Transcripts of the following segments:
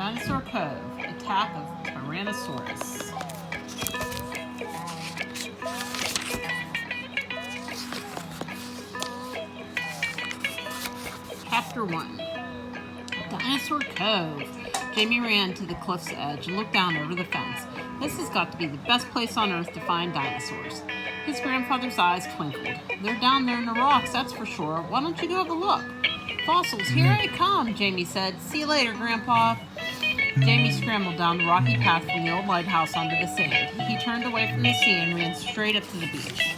Dinosaur Cove, Attack of Tyrannosaurus. Chapter 1. Dinosaur Cove. Jamie ran to the cliff's edge and looked down over the fence. This has got to be the best place on Earth to find dinosaurs. His grandfather's eyes twinkled. They're down there in the rocks, that's for sure. Why don't you go have a look? Fossils, here I come, Jamie said. See you later, Grandpa. Jamie scrambled down the rocky path from the old lighthouse onto the sand. He turned away from the sea and ran straight up to the beach.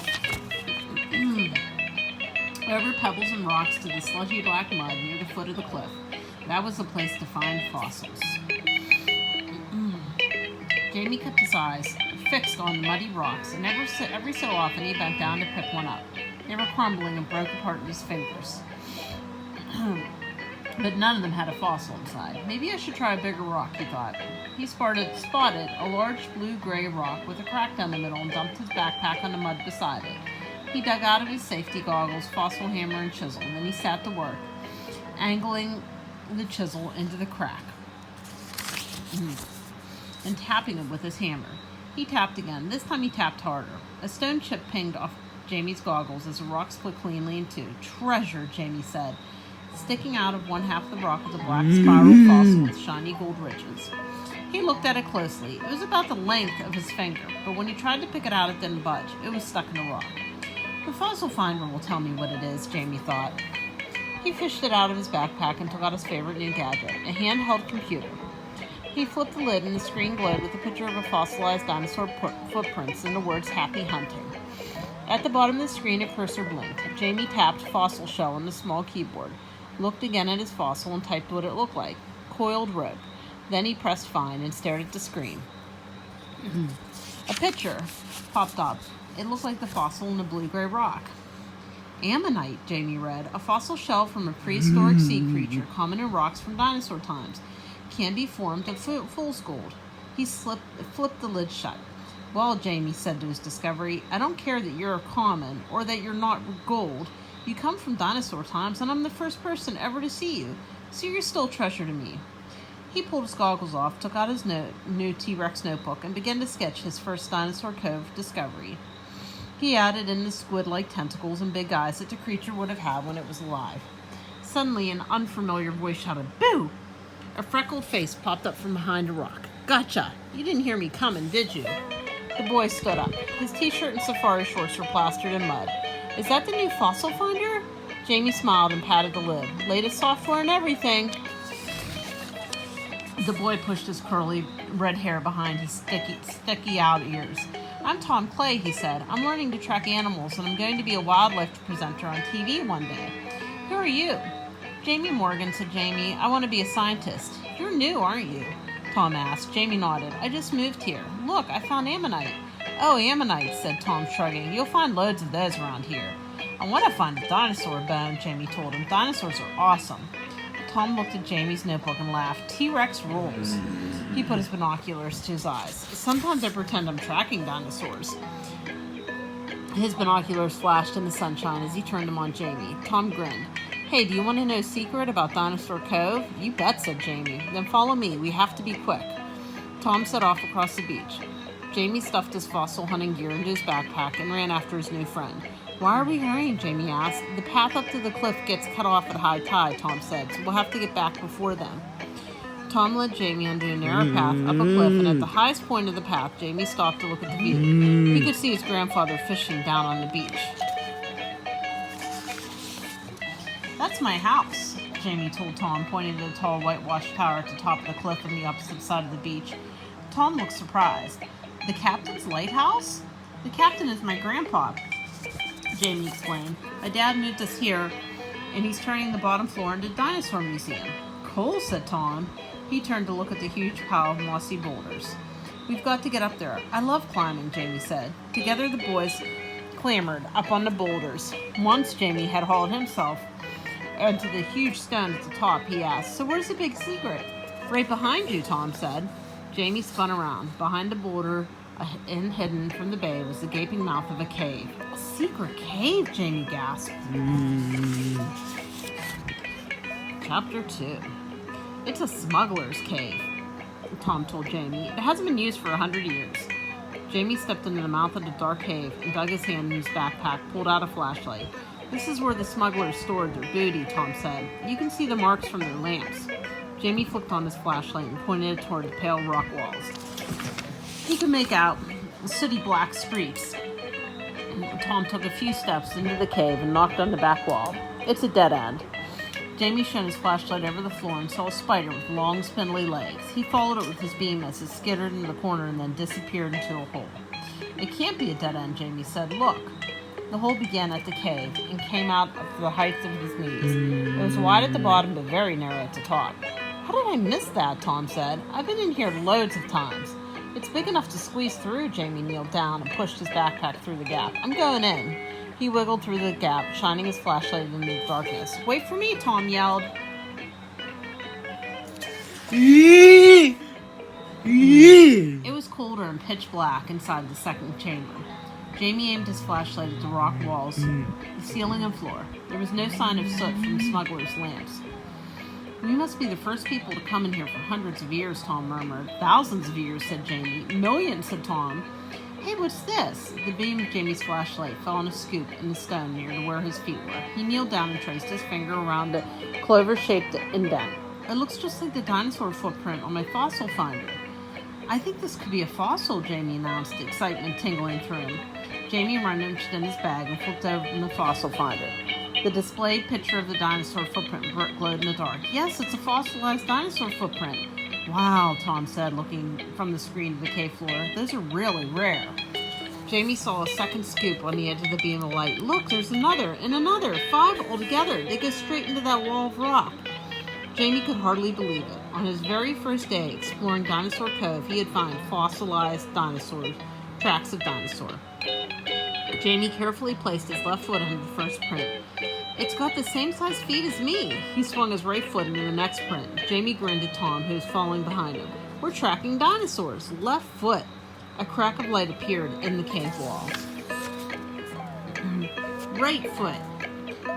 Over pebbles and rocks to the sludgy black mud near the foot of the cliff. That was the place to find fossils. Jamie kept his eyes fixed on the muddy rocks, and every so often he bent down to pick one up. They were crumbling and broke apart in his fingers. But none of them had a fossil inside. Maybe I should try a bigger rock, he thought. He spotted a large blue-gray rock with a crack down the middle and dumped his backpack on the mud beside it. He dug out of his safety goggles, fossil hammer, and chisel, and then he sat to work, angling the chisel into the crack and tapping it with his hammer. He tapped again. This time he tapped harder. A stone chip pinged off Jamie's goggles as the rock split cleanly in two. Treasure, Jamie said. Sticking out of one half of the rock was a black spiral fossil with shiny gold ridges. He looked at it closely. It was about the length of his finger, but when he tried to pick it out, it didn't budge. It was stuck in the rock. The fossil finder will tell me what it is, Jamie thought. He fished it out of his backpack and took out his favorite new gadget, a handheld computer. He flipped the lid and the screen glowed with a picture of a fossilized dinosaur footprints and the words "Happy Hunting." At the bottom of the screen, a cursor blinked. Jamie tapped "fossil shell" on the small keyboard, looked again at his fossil and typed what it looked like. Coiled rope. Then he pressed "find" and stared at the screen. A picture popped up. It looked like the fossil in a blue-gray rock. Ammonite, Jamie read, a fossil shell from a prehistoric sea creature common in rocks from dinosaur times. Can be formed of fool's gold. He flipped the lid shut. Well, Jamie said to his discovery, I don't care that you're common or that you're not gold. You come from dinosaur times, and I'm the first person ever to see you, so you're still treasure to me. He pulled his goggles off, took out his new T-Rex notebook, and began to sketch his first Dinosaur Cove discovery. He added in the squid-like tentacles and big eyes that the creature would have had when it was alive. Suddenly, an unfamiliar voice shouted, "Boo!" A freckled face popped up from behind a rock. Gotcha! You didn't hear me coming, did you? The boy stood up. His t-shirt and safari shorts were plastered in mud. Is that the new fossil finder? Jamie smiled and patted the lid. Latest software and everything. The boy pushed his curly red hair behind his sticky out ears. I'm Tom Clay, he said. I'm learning to track animals, and I'm going to be a wildlife presenter on TV one day. Who are you? Jamie Morgan, said Jamie. I want to be a scientist. You're new, aren't you? Tom asked. Jamie nodded. I just moved here. Look, I found ammonite. Oh, ammonite, said Tom, shrugging. You'll find loads of those around here. I want to find a dinosaur bone, Jamie told him. Dinosaurs are awesome. Tom looked at Jamie's notebook and laughed. T-Rex rules. He put his binoculars to his eyes. Sometimes I pretend I'm tracking dinosaurs. His binoculars flashed in the sunshine as he turned them on Jamie. Tom grinned. Hey, do you want to know a secret about Dinosaur Cove? You bet, said Jamie. Then follow me. We have to be quick. Tom set off across the beach. Jamie stuffed his fossil hunting gear into his backpack and ran after his new friend. Why are we hurrying? Jamie asked. The path up to the cliff gets cut off at high tide, Tom said, so we'll have to get back before then. Tom led Jamie under a narrow path up a cliff, and at the highest point of the path, Jamie stopped to look at the view. He could see his grandfather fishing down on the beach. That's my house, Jamie told Tom, pointing to the tall whitewashed tower at the top of the cliff on the opposite side of the beach. Tom looked surprised. The captain's lighthouse? The captain is my grandpa, Jamie explained. My dad moved us here, and he's turning the bottom floor into a dinosaur museum. Cool, said Tom. He turned to look at the huge pile of mossy boulders. We've got to get up there. I love climbing, Jamie said. Together the boys clambered up on the boulders. Once Jamie had hauled himself onto the huge stone at the top, he asked, so where's the big secret? Right behind you, Tom said. Jamie spun around. Behind the boulder, and hidden from the bay, was the gaping mouth of a cave. A secret cave, Jamie gasped. Chapter 2. It's a smuggler's cave. Tom told Jamie. It hasn't been used for 100 years. Jamie stepped into the mouth of the dark cave and dug his hand in his backpack, pulled out a flashlight. This is where the smugglers stored their booty, Tom said. You can see the marks from their lamps. Jamie flicked on his flashlight and pointed it toward the pale rock walls. He could make out sooty black streaks. Tom took a few steps into the cave and knocked on the back wall. It's a dead end. Jamie shone his flashlight over the floor and saw a spider with long, spindly legs. He followed it with his beam as it skittered into the corner and then disappeared into a hole. It can't be a dead end, Jamie said. Look. The hole began at the cave and came out of the height of his knees. It was wide at the bottom but very narrow at the top. How did I miss that? Tom said. I've been in here loads of times. It's big enough to squeeze through. Jamie kneeled down and pushed his backpack through the gap. I'm going in. He wiggled through the gap, shining his flashlight into the darkness. Wait for me, Tom yelled. It was colder and pitch black inside the second chamber. Jamie aimed his flashlight at the rock walls, the ceiling and floor. There was no sign of soot from smugglers' lamps. We must be the first people to come in here for hundreds of years, Tom murmured. Thousands of years, said Jamie. Millions, said Tom. Hey, what's this? The beam of Jamie's flashlight fell on a scoop in the stone near to where his feet were. He kneeled down and traced his finger around a clover-shaped indent. It looks just like the dinosaur footprint on my fossil finder. I think this could be a fossil, Jamie announced, excitement tingling through him. Jamie rummaged in his bag and flipped open the fossil finder. The displayed picture of the dinosaur footprint glowed in the dark. Yes, it's a fossilized dinosaur footprint. Wow, Tom said, looking from the screen to the cave floor. Those are really rare. Jamie saw a second scoop on the edge of the beam of light. Look, there's another, and another. 5 altogether. They go straight into that wall of rock. Jamie could hardly believe it. On his very first day exploring Dinosaur Cove, he had found fossilized dinosaurs, tracks of dinosaur. Jamie carefully placed his left foot under the first print. It's got the same size feet as me. He swung his right foot into the next print. Jamie grinned at Tom, who was following behind him. We're tracking dinosaurs. Left foot. A crack of light appeared in the cave wall. Right foot.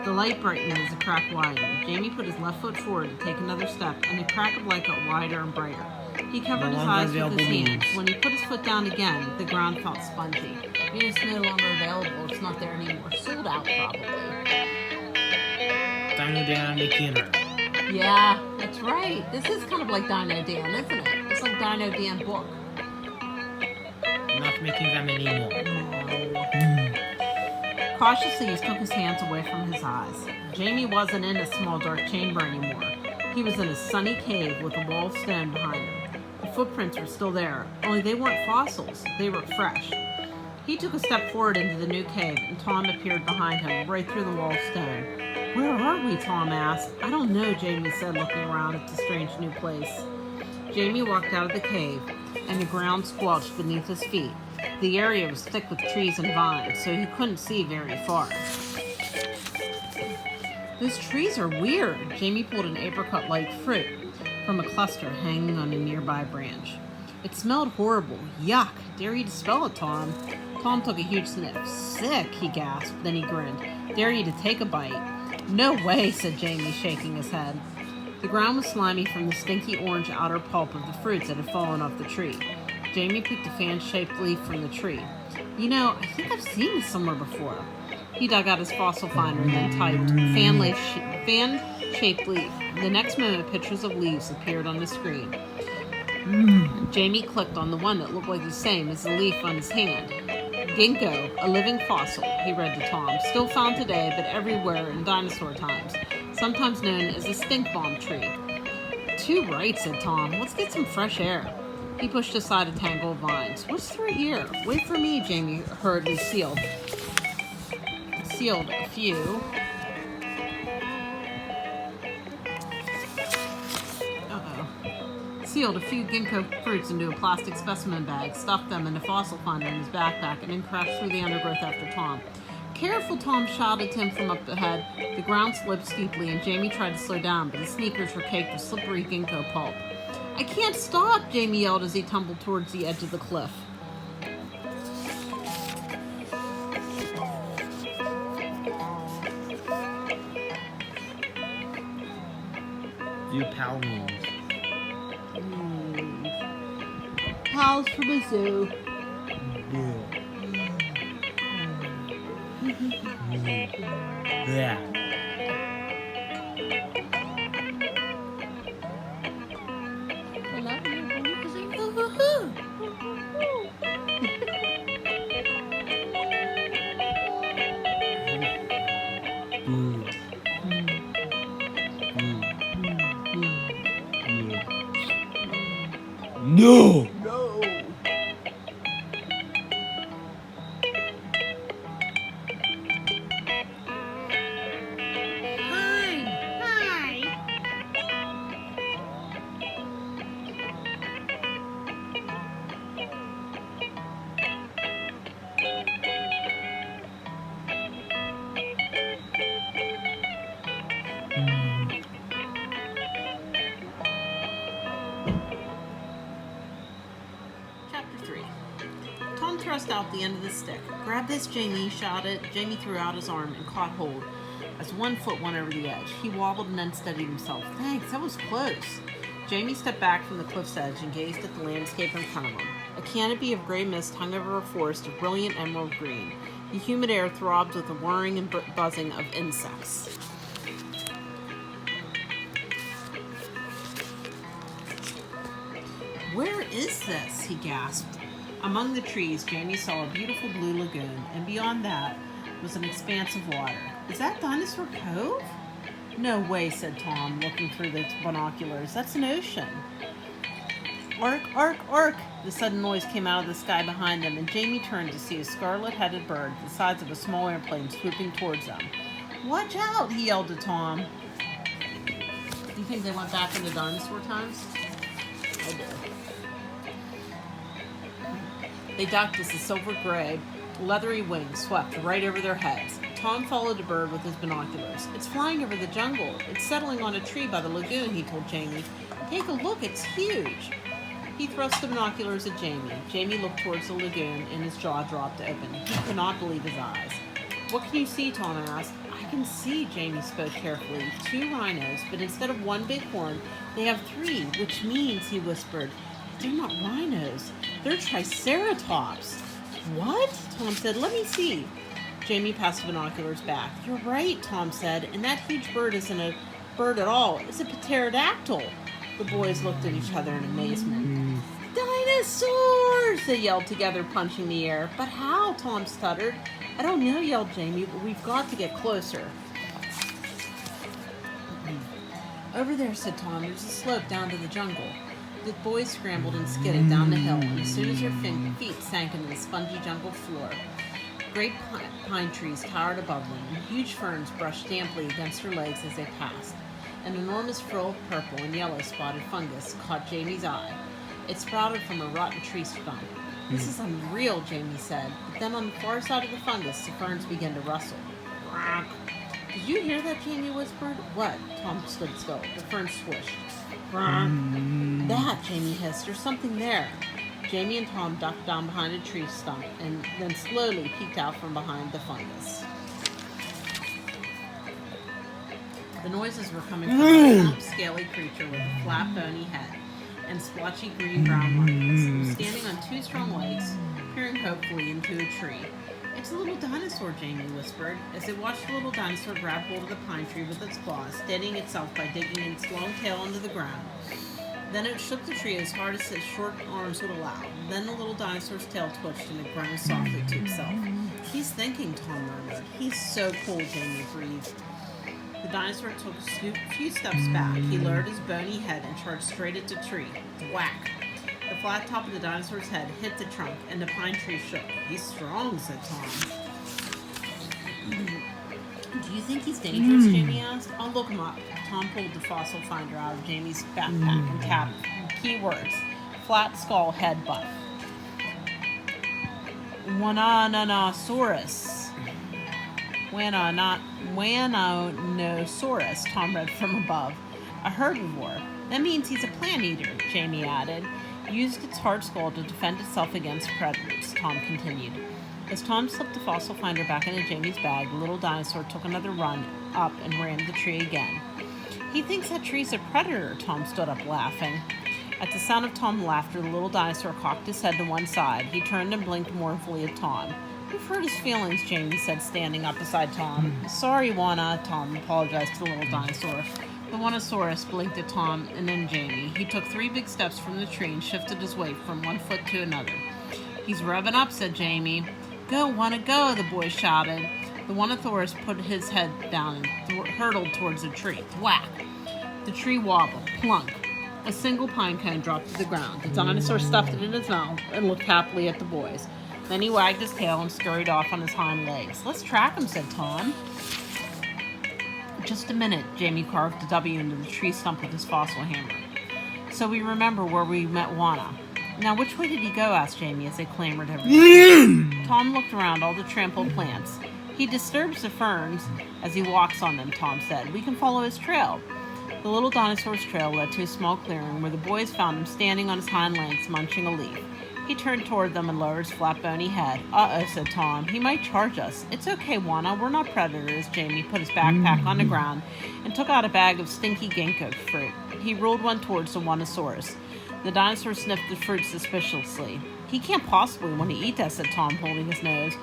The light brightened as the crack widened. Jamie put his left foot forward to take another step, and the crack of light got wider and brighter. He covered his eyes with his hands. When he put his foot down again, the ground felt spongy. It's no longer available. It's not there anymore. Sold out, probably. Dino Dan Kinner. Yeah, that's right. This is kind of like Dino Dan, isn't it? It's like Dino Dan book. Not making them anymore. Cautiously, he took his hands away from his eyes. Jamie wasn't in a small dark chamber anymore. He was in a sunny cave with a wall of stone behind him. The footprints were still there, only they weren't fossils. They were fresh. He took a step forward into the new cave, and Tom appeared behind him, right through the wall of stone. Where are we? Tom asked. I don't know, Jamie said, looking around at the strange new place. Jamie walked out of the cave, and the ground squelched beneath his feet. The area was thick with trees and vines, so he couldn't see very far. Those trees are weird. Jamie pulled an apricot-like fruit from a cluster hanging on a nearby branch. It smelled horrible. Yuck. Dare you to smell it, Tom? Tom took a huge sniff. Sick, he gasped. Then he grinned. Dare you to take a bite? No way, said Jamie, shaking his head. The ground was slimy from the stinky orange outer pulp of the fruits that had fallen off the tree. Jamie picked a fan-shaped leaf from the tree. You know, I think I've seen this somewhere before. He dug out his fossil finder and then typed, fan-shaped leaf. The next moment, pictures of leaves appeared on the screen. Jamie clicked on the one that looked like the same as the leaf on his hand. Ginkgo, a living fossil, he read to Tom. Still found today, but everywhere in dinosaur times. Sometimes known as the stink bomb tree. Too right, said Tom. Let's get some fresh air. He pushed aside a tangle of vines. What's through here? Wait for me, Jamie hurriedly sealed a few. Sealed a few ginkgo fruits into a plastic specimen bag, stuffed them in a fossil finder in his backpack, and then crashed through the undergrowth after Tom. Careful, Tom shouted to him from up ahead. The ground sloped steeply, and Jamie tried to slow down, but his sneakers were caked with slippery ginkgo pulp. I can't stop, Jamie yelled as he tumbled towards the edge of the cliff. View pal memes. pals from a zoo. Yeah. I love you. Woo-hoo. No! No. Hi. Chapter 3. Tom thrust out the end of the stick. Grab this, Jamie, he shouted. Jamie threw out his arm and caught hold as one foot went over the edge. He wobbled and then steadied himself. Thanks, that was close. Jamie stepped back from the cliff's edge and gazed at the landscape in front of him. A canopy of gray mist hung over a forest of brilliant emerald green. The humid air throbbed with the whirring and buzzing of insects. Where is this? He gasped. Among the trees, Jamie saw a beautiful blue lagoon, and beyond that was an expanse of water. Is that Dinosaur Cove? No way, said Tom, looking through the binoculars. That's an ocean. Ark, ark, ark! The sudden noise came out of the sky behind them, and Jamie turned to see a scarlet-headed bird the size of a small airplane swooping towards them. Watch out! He yelled to Tom. Do you think they went back into dinosaur times? I do. They ducked as the silver gray, leathery wings swept right over their heads. Tom followed the bird with his binoculars. It's flying over the jungle. It's settling on a tree by the lagoon, he told Jamie. Take a look, it's huge. He thrust the binoculars at Jamie. Jamie looked towards the lagoon and his jaw dropped open. He could not believe his eyes. What can you see? Tom asked. I can see, Jamie spoke carefully. 2 rhinos, but instead of 1 big horn, they have 3, which means, he whispered, they're not rhinos. They're triceratops. What? Tom said. Let me see. Jamie passed the binoculars back. You're right, Tom said, and that huge bird isn't a bird at all. It's a pterodactyl. The boys looked at each other in amazement. Dinosaurs! They yelled together, punching the air. But how? Tom stuttered. I don't know, yelled Jamie, but we've got to get closer. Over there, said Tom, there's a slope down to the jungle. The boys scrambled and skidded down the hill, and as soon as their feet sank into the spongy jungle floor, great pine trees towered above them, and huge ferns brushed damply against their legs as they passed. An enormous frill of purple and yellow spotted fungus caught Jamie's eye. It sprouted from a rotten tree stump. This is unreal, Jamie said, but then on the far side of the fungus, the ferns began to rustle. Quack. Did you hear that? Jamie whispered. What? Tom stood still. The ferns swished. That, Jamie hissed. There's something there. Jamie and Tom ducked down behind a tree stump and then slowly peeked out from behind the fungus. The noises were coming from a plump, scaly creature with a flat, bony head and splotchy green-brown markings. It was standing on 2 strong legs, peering hopefully into a tree. It's a little dinosaur, Jamie whispered, as they watched the little dinosaur grab hold of the pine tree with its claws, steadying itself by digging its long tail into the ground. Then it shook the tree as hard as its short arms would allow. Then the little dinosaur's tail twitched and it grunted softly to itself. He's thinking, Tom murmured. He's so cool, Jamie breathed. The dinosaur took a few steps back. He lowered his bony head and charged straight at the tree. Whack! The flat top of the dinosaur's head hit the trunk, and the pine tree shook. He's strong, said Tom. Do you think he's dangerous? Jamie asked. I'll look him up. Tom pulled the fossil finder out of Jamie's backpack and tapped keywords. Flat skull, head buff. Wananosaurus. Wananosaurus, Tom read from above. A herbivore. That means he's a plant eater, Jamie added. Used its hard skull to defend itself against predators, Tom continued. As Tom slipped the fossil finder back into Jamie's bag, the little dinosaur took another run up and rammed the tree again. He thinks that tree's a predator, Tom stood up laughing. At the sound of Tom's laughter, the little dinosaur cocked his head to one side. He turned and blinked mournfully at Tom. "You've hurt his feelings," Jamie said, standing up beside Tom. "Sorry, Juana," Tom apologized to the little dinosaur. The Wanosaurus blinked at Tom and then Jamie. He took 3 big steps from the tree and shifted his weight from one foot to another. "He's revving up," said Jamie. "Go, Juana, go," the boy shouted. The Wanosaurus put his head down and hurtled towards the tree. Thwack! The tree wobbled. Plunk! A single pine cone dropped to the ground. The dinosaur stuffed it in his mouth and looked happily at the boys. Then he wagged his tail and scurried off on his hind legs. "Let's track him," said Tom. "Just a minute." Jamie carved a W into the tree stump with his fossil hammer. "So we remember where we met Juana." "Now, which way did he go?" asked Jamie as they clambered over. Tom looked around all the trampled plants. "He disturbs the ferns as he walks on them," Tom said. "We can follow his trail." The little dinosaur's trail led to a small clearing where the boys found him standing on his hind legs munching a leaf. He turned toward them and lowered his flat bony head. "Uh-oh," said Tom. "He might charge us." "It's okay, Juana. We're not predators." Jamie put his backpack on the ground and took out a bag of stinky ginkgo fruit. He rolled one towards the Wanosaurus. The dinosaur sniffed the fruit suspiciously. "He can't possibly want to eat that," said Tom, holding his nose.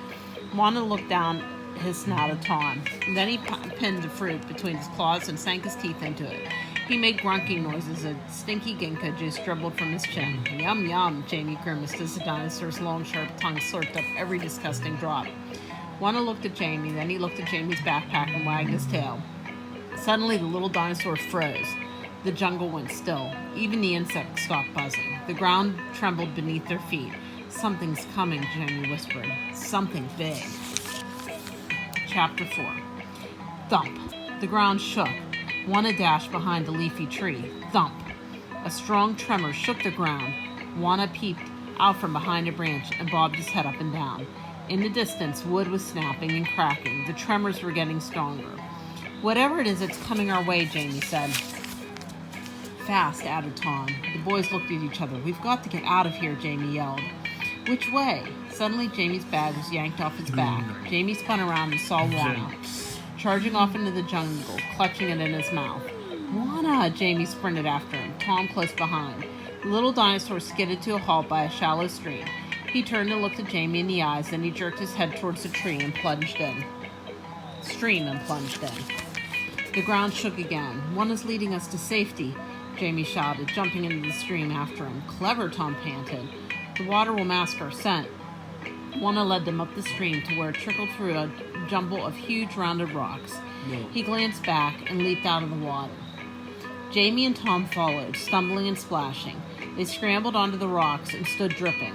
Juana looked down his snout at Tom. Then he pinned the fruit between his claws and sank his teeth into it. He made grunking noises as stinky ginkgo juice dribbled from his chin. "Yum, yum," Jamie grimaced as the dinosaur's long, sharp tongue slurped up every disgusting drop. Juana looked at Jamie, then he looked at Jamie's backpack and wagged his tail. Suddenly, the little dinosaur froze. The jungle went still. Even the insects stopped buzzing. The ground trembled beneath their feet. "Something's coming," Jamie whispered. "Something big." Chapter 4. Thump. The ground shook. Juana dashed behind a leafy tree. Thump. A strong tremor shook the ground. Juana peeped out from behind a branch and bobbed his head up and down. In the distance, wood was snapping and cracking. The tremors were getting stronger. "Whatever it is, it's coming our way," Jamie said. "Fast," added Tom. The boys looked at each other. "We've got to get out of here," Jamie yelled. "Which way?" Suddenly, Jamie's bag was yanked off his back. Jamie spun around and saw Juana charging off into the jungle, clutching it in his mouth. "Juana!" Jamie sprinted after him, Tom close behind. The little dinosaur skidded to a halt by a shallow stream. He turned and looked at Jamie in the eyes, then he jerked his head towards the stream and plunged in. The ground shook again. "Juana's leading us to safety," Jamie shouted, jumping into the stream after him. "Clever," Tom panted. "The water will mask our scent." Juana led them up the stream to where it trickled through a jumble of huge rounded rocks. He glanced back and leaped out of the water. Jamie and Tom followed, stumbling and splashing. They scrambled onto the rocks and stood dripping.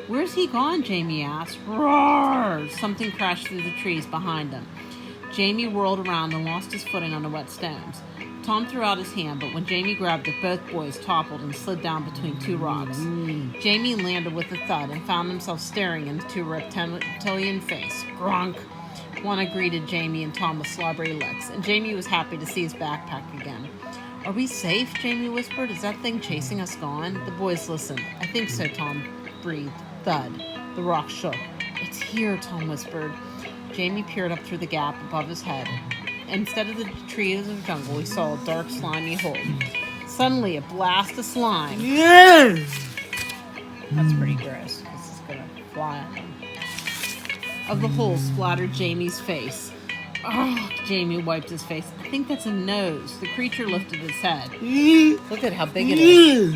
"Where's he gone?" Jamie asked. "Roar!" Something crashed through the trees behind them. Jamie whirled around and lost his footing on the wet stones. Tom threw out his hand, but when Jamie grabbed it, both boys toppled and slid down between 2 rocks. Jamie landed with a thud and found himself staring into a reptilian face. "Grunk!" Juana greeted Jamie and Tom with slobbery lips, and Jamie was happy to see his backpack again. "Are we safe?" Jamie whispered. "Is that thing chasing us gone?" The boys listened. "I think so," Tom breathed. Thud. The rock shook. "It's here," Tom whispered. Jamie peered up through the gap above his head. Instead of the trees of the jungle, he saw a dark, slimy hole. Suddenly, a blast of slime. That's pretty gross. This is going to fly on him. Of the hole splattered Jamie's face. "Oh," Jamie wiped his face. "I think that's a nose." The creature lifted his head. Look at how big it is.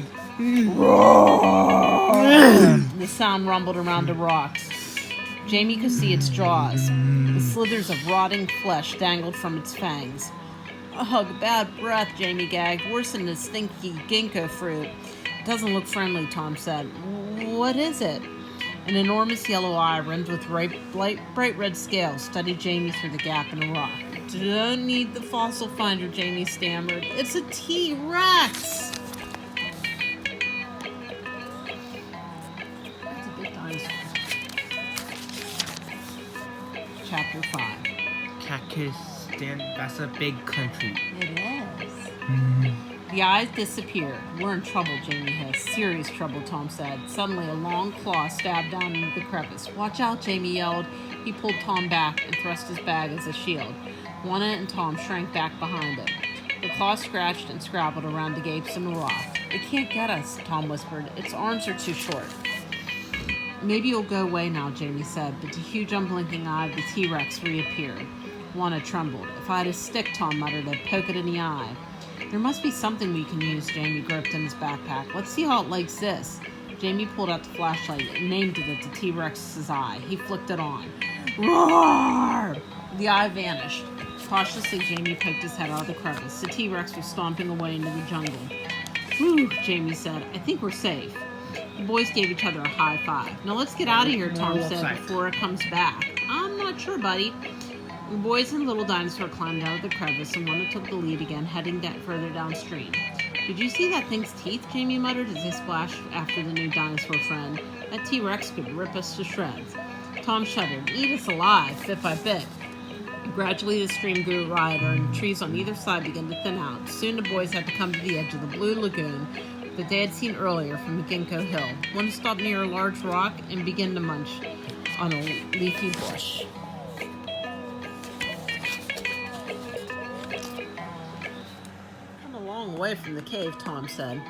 The sound rumbled around the rocks. Jamie could see its jaws. The slithers of rotting flesh dangled from its fangs. "Ugh, bad breath," Jamie gagged. "Worse than the stinky ginkgo fruit." "It doesn't look friendly," Tom said. "What is it?" An enormous yellow eye rimmed with bright red scales studied Jamie through the gap in a rock. "Don't need the fossil finder," Jamie stammered. "It's a T-Rex!" That's a big dinosaur. Chapter 5. Pakistan, that's a big country. It is. The eyes disappeared. "We're in trouble," Jamie hissed. "Serious trouble," Tom said. Suddenly, a long claw stabbed down into the crevice. "Watch out," Jamie yelled. He pulled Tom back and thrust his bag as a shield. Juana and Tom shrank back behind him. The claw scratched and scrabbled around the gapes in the rock. It can't get us, Tom whispered. Its arms are too short. Maybe you'll go away now, Jamie said, but the huge unblinking eye of the T-Rex reappeared. Juana trembled. If I had a stick, Tom muttered, I'd poke it in the eye. There must be something we can use, Jamie groped in his backpack. Let's see how it likes this. Jamie pulled out the flashlight and aimed it at the T-Rex's eye. He flicked it on. Roar! The eye vanished. Cautiously, Jamie poked his head out of the crevice. The T-Rex was stomping away into the jungle. Whew, Jamie said. I think we're safe. The boys gave each other a high five. Now let's get out of here, Tom said, before it comes back. I'm not sure, buddy. The boys and Little Dinosaur climbed out of the crevice, and Wanda took the lead again, heading further downstream. Did you see that thing's teeth? Jamie muttered as they splashed after the new dinosaur friend. That T-Rex could rip us to shreds. Tom shuddered. Eat us alive, bit by bit. Gradually, the stream grew wider, and trees on either side began to thin out. Soon, the boys had to come to the edge of the blue lagoon that they had seen earlier from the Ginkgo Hill. One stopped near a large rock and began to munch on a leafy bush. Come a long way from the cave, Tom said.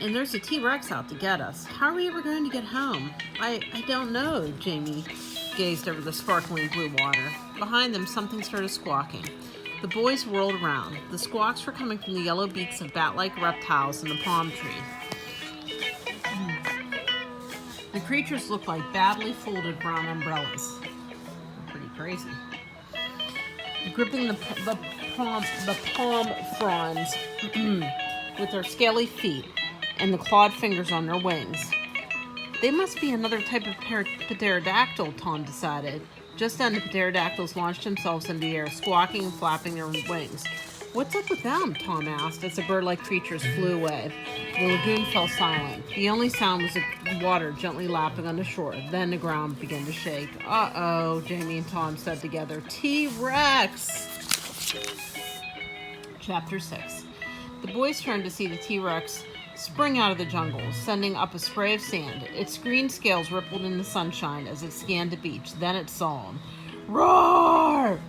And there's a T-Rex out to get us. How are we ever going to get home? I don't know, Jamie gazed over the sparkling blue water. Behind them, something started squawking. The boys whirled around. The squawks were coming from the yellow beaks of bat-like reptiles in the palm tree. The creatures looked like badly folded brown umbrellas. Pretty crazy. Gripping the palm fronds with their scaly feet and the clawed fingers on their wings. They must be another type of pterodactyl, Tom decided. Just then, the pterodactyls launched themselves into the air, squawking and flapping their wings. What's up with them? Tom asked as the bird-like creatures flew away. The lagoon fell silent. The only sound was the water gently lapping on the shore. Then the ground began to shake. Uh-oh, Jamie and Tom said together. T-Rex! Chapter 6. The boys turned to see the T-Rex spring out of the jungle, sending up a spray of sand. Its green scales rippled in the sunshine as it scanned the beach. Then it saw him. Roar!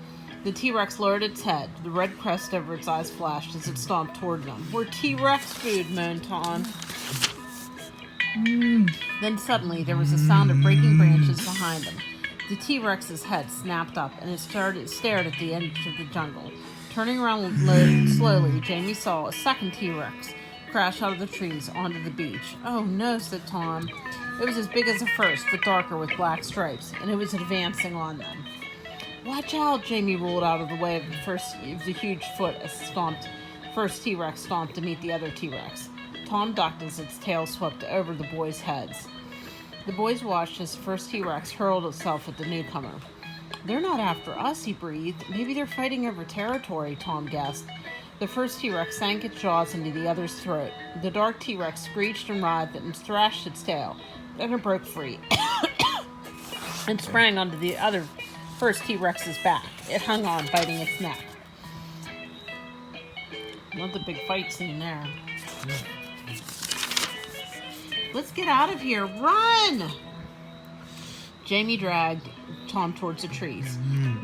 The T-Rex lowered its head. The red crest over its eyes flashed as it stomped toward them. We're T-Rex food, moaned Tom. Then suddenly there was a sound of breaking branches behind them. The T-Rex's head snapped up and it stared at the edge of the jungle. Turning around slowly, Jamie saw a second T-Rex crash out of the trees onto the beach. Oh no, said Tom. It was as big as the first, but darker with black stripes, and it was advancing on them. Watch out, Jamie rolled out of the way of the huge foot as first T-Rex stomped to meet the other T-Rex. Tom ducked as its tail swept over the boys' heads. The boys watched as the first T-Rex hurled itself at the newcomer. They're not after us, he breathed. Maybe they're fighting over territory, Tom guessed. The first T-Rex sank its jaws into the other's throat. The dark T-Rex screeched and writhed and thrashed its tail. Then it broke free and sprang onto the other first T-Rex's back. It hung on, biting its neck. Another big fight scene there. Let's get out of here. Run! Jamie dragged Tom towards the trees.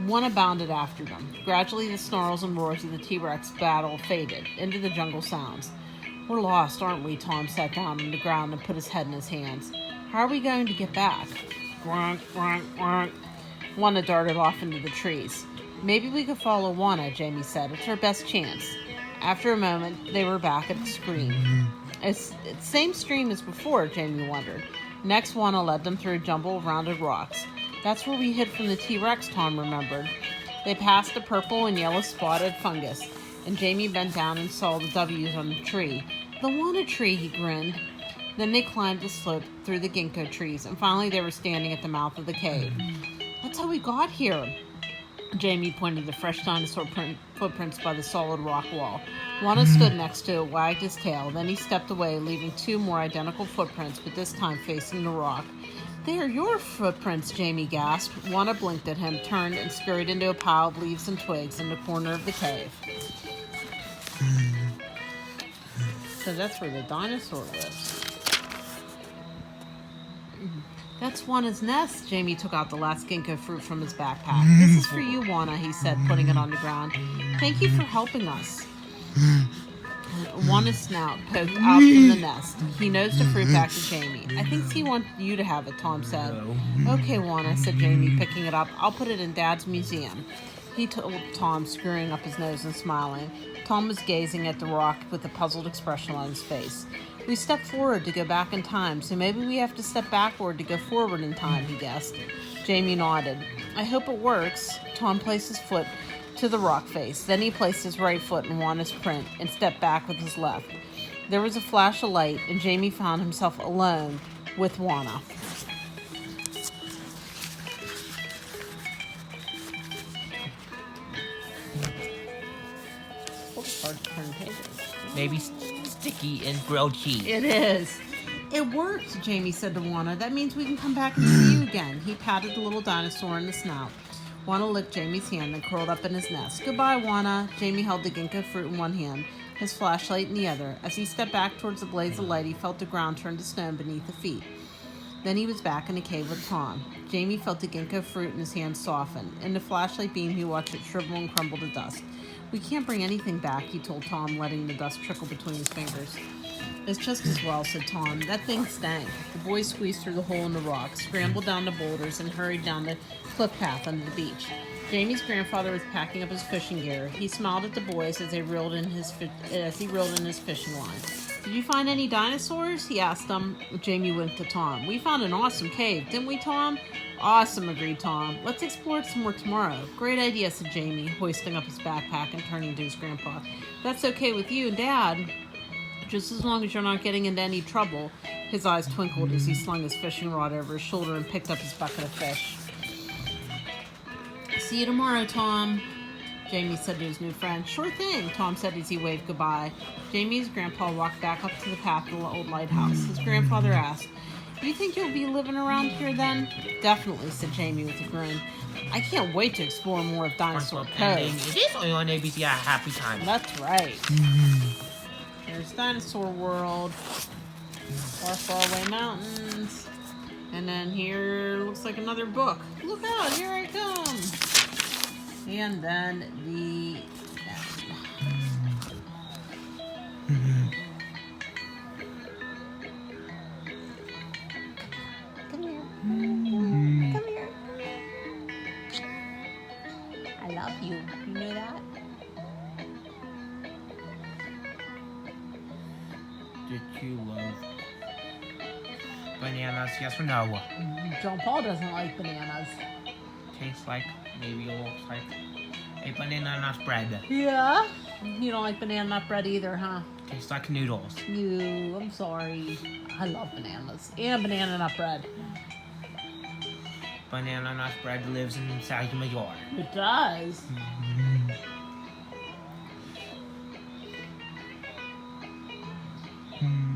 One bounded after them. Gradually, the snarls and roars of the T-Rex battle faded into the jungle sounds. We're lost, aren't we? Tom sat down on the ground and put his head in his hands. How are we going to get back? Grunk, grunk, grunk. Juana darted off into the trees. Maybe we could follow Juana, Jamie said. It's our best chance. After a moment, they were back at the stream. It's the same stream as before, Jamie wondered. Next, Juana led them through a jumble of rounded rocks. That's where we hid from the T-Rex, Tom remembered. They passed a purple and yellow spotted fungus, and Jamie bent down and saw the W's on the tree. The Juana tree, he grinned. Then they climbed the slope through the ginkgo trees, and finally they were standing at the mouth of the cave. That's how we got here. Jamie pointed to the fresh dinosaur footprints by the solid rock wall. Juana stood next to it, wagged his tail. Then he stepped away, leaving two more identical footprints, but this time facing the rock. They are your footprints, Jamie gasped. Juana blinked at him, turned, and scurried into a pile of leaves and twigs in the corner of the cave. So that's where the dinosaur lives. That's Juana's nest. Jamie took out the last ginkgo fruit from his backpack. This is for you, Juana, he said, putting it on the ground. Thank you for helping us. Juana Juana's snout poked out from the nest. He nosed a fruit back to Jamie. I think he wants you to have it, Tom said. Okay, Juana, said Jamie, picking it up. I'll put it in Dad's museum. He told Tom, screwing up his nose and smiling. Tom was gazing at the rock with a puzzled expression on his face. We stepped forward to go back in time, so maybe we have to step backward to go forward in time, he guessed. Jamie nodded. I hope it works. Tom placed his foot to the rock face. Then he placed his right foot in Juana's print and stepped back with his left. There was a flash of light, and Jamie found himself alone with Juana. Hard to turn pages. Maybe sticky and grilled cheese. It is. It worked, Jamie said to Juana. That means we can come back and see you again. He patted the little dinosaur in the snout. Juana licked Jamie's hand and curled up in his nest. Goodbye, Juana. Jamie held the ginkgo fruit in one hand, his flashlight in the other. As he stepped back towards the blaze of light, he felt the ground turn to stone beneath his feet. Then he was back in the cave with Tom. Jamie felt the ginkgo fruit in his hand soften. In the flashlight beam, he watched it shrivel and crumble to dust. We can't bring anything back, he told Tom, letting the dust trickle between his fingers. It's just as well, said Tom. That thing stank. The boys squeezed through the hole in the rock, scrambled down the boulders, and hurried down the cliff path under the beach. Jamie's grandfather was packing up his fishing gear. He smiled at the boys as he reeled in his fishing line. Did you find any dinosaurs? He asked them. Jamie winked to Tom. We found an awesome cave, didn't we, Tom? Awesome, agreed Tom. Let's explore it some more tomorrow. Great idea, said Jamie, hoisting up his backpack and turning to his grandpa. That's okay with you and Dad. Just as long as you're not getting into any trouble. His eyes twinkled as he slung his fishing rod over his shoulder and picked up his bucket of fish. See you tomorrow, Tom, Jamie said to his new friend. Sure thing, Tom said as he waved goodbye. Jamie's grandpa walked back up to the path of the old lighthouse. His grandfather asked, Do you think you'll be living around here then? Definitely, said Jamie with a grin. I can't wait to explore more of Dinosaur Cove. It is only on ABC at Happy Time. That's right. There's Dinosaur World. Far, far away mountains. And then here looks like another book. Look out, here I come. And then the Come here. Come here. I love you. You know that? Did you love bananas? Yes or no? John Paul doesn't like bananas. Tastes like, maybe it looks like a banana nut bread. Yeah? You don't like banana nut bread either, huh? Tastes like noodles. You, I'm sorry. I love bananas. And banana nut bread. Banana nut bread lives inside my yard. It does. Mm.